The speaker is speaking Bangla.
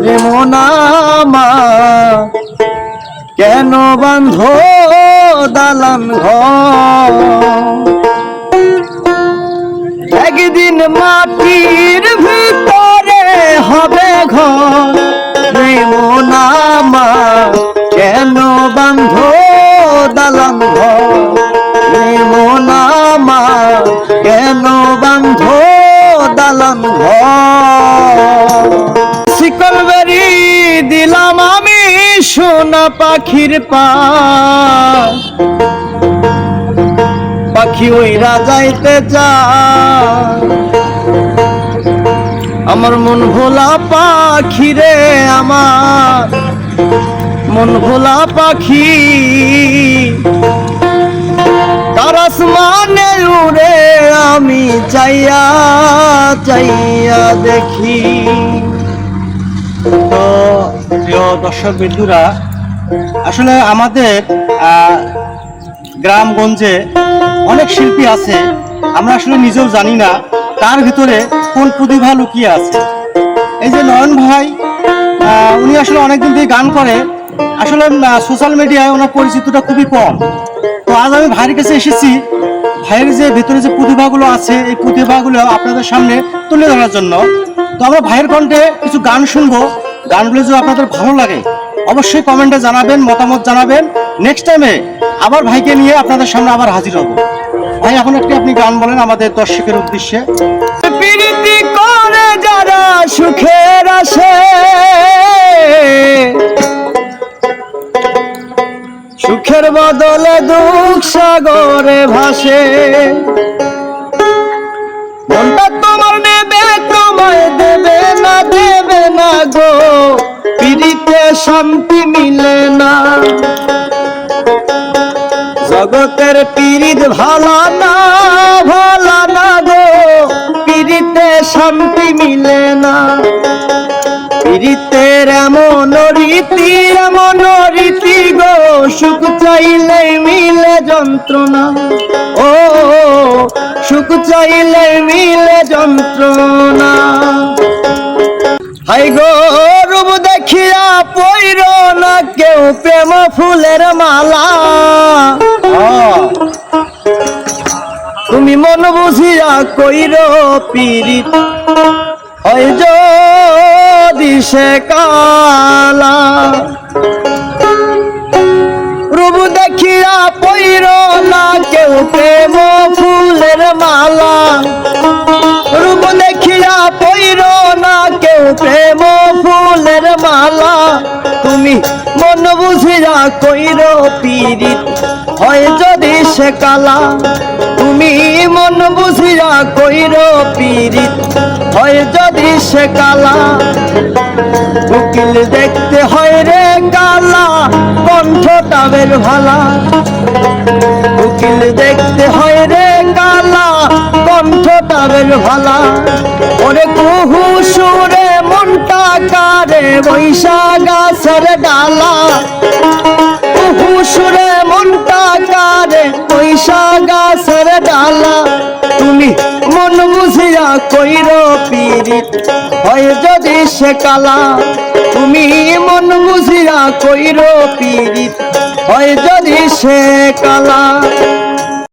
রে মোনামা কেন বাঁধো দালান ঘর একদিন মাটির ভিতরে হবে ঘর রে মোনামা কেন বাঁধো দালান ঘর রে মোনামা কেন বাঁধো দালান ঘর শিকল বেরি দিলাম আমি সোনা পাখির পা পাখি ওইরা যাইতে চায় আমার মন ভোলা পাখি রে আমার মন ভোলা পাখি তার আসমানে উড়ে আমি চাইয়া চাইয়া দেখি। তো প্রিয় দর্শক বিন্দুরা, আসলে আমাদের গ্রামগঞ্জে অনেক শিল্পী আছে, আমরা আসলে নিজেও জানি না তার ভিতরে কোন প্রতিভা লুকিয়ে আছে। এই যে নয়ন ভাই, উনি আসলে অনেকদিন থেকে গান করে, আসলে সোশ্যাল মিডিয়ায় ওনার পরিচিতটা খুবই কম। তো আজ আমি ভাইয়ের কাছে এসেছি, ভাইয়ের যে ভিতরে যে প্রতিভাগুলো আছে এই প্রতিভাগুলো আপনাদের সামনে তুলে ধরার জন্য। তো আমরা ভাইয়ের কণ্ঠে কিছু গান শুনবো, গানগুলো যদি আপনাদের ভালো লাগে অবশ্যই কমেন্টে জানাবেন, মতামত জানাবেন। নেক্সট টাইমে আবার ভাইকে নিয়ে আপনাদের সামনে আবার হাজির হব। ভাই এখন একটি আপনি গান বলেন আমাদের দর্শকের উদ্দেশ্যে। প্রীতি করে যারা সুখের আসে সুখের বদলে দুঃখ সাগরে ভাসে মনটা তোমার নেবে তোমায় দেবে না গো প্রীতিতে শান্তি মিলে না জগতের পীড়িত ভালা না গো পীড়িতে শান্তি মিলে না পীড়িতের এমন রীতি গো সুখ চাইলে মিলে যন্ত্রণা ও সুখ চাইলে মিলে যন্ত্রণা হাই গো রূপ দেখিয়া পইর না কেউ প্রেম ফুলের মালা তুমি মন বুঝিয়া কইর পীড়িত হয় যদি সে কালা রূপ দেখিয়া পইর না কেউ প্রেম ফুলের মালা রূপ দেখিয়া পইর না কেউ প্রেম ফুলের মালা তুমি মন বুঝিয়া কইর পীড়িত হয় যদি সে কালা তুমি মন বুঝিয়া কইর পীড়িত হয় যদি সে কালা উকিল দেখতে হয় রে কালা কণ্ঠটা বের ভালা উকিল দেখতে হয় রে কালা কণ্ঠটা বের ভালা ওরে কুহু সুরে মনটা কারে বৈশা গাছের ডালা কুহু সুরে মনটা কারে বৈশা গাছের ডালা তুমি মন বুঝিয়া কইর পীড়িত হয় যদি সে কালা তুমি মন বুঝিয়া কইর পীড়িত হয় যদি সে কালা।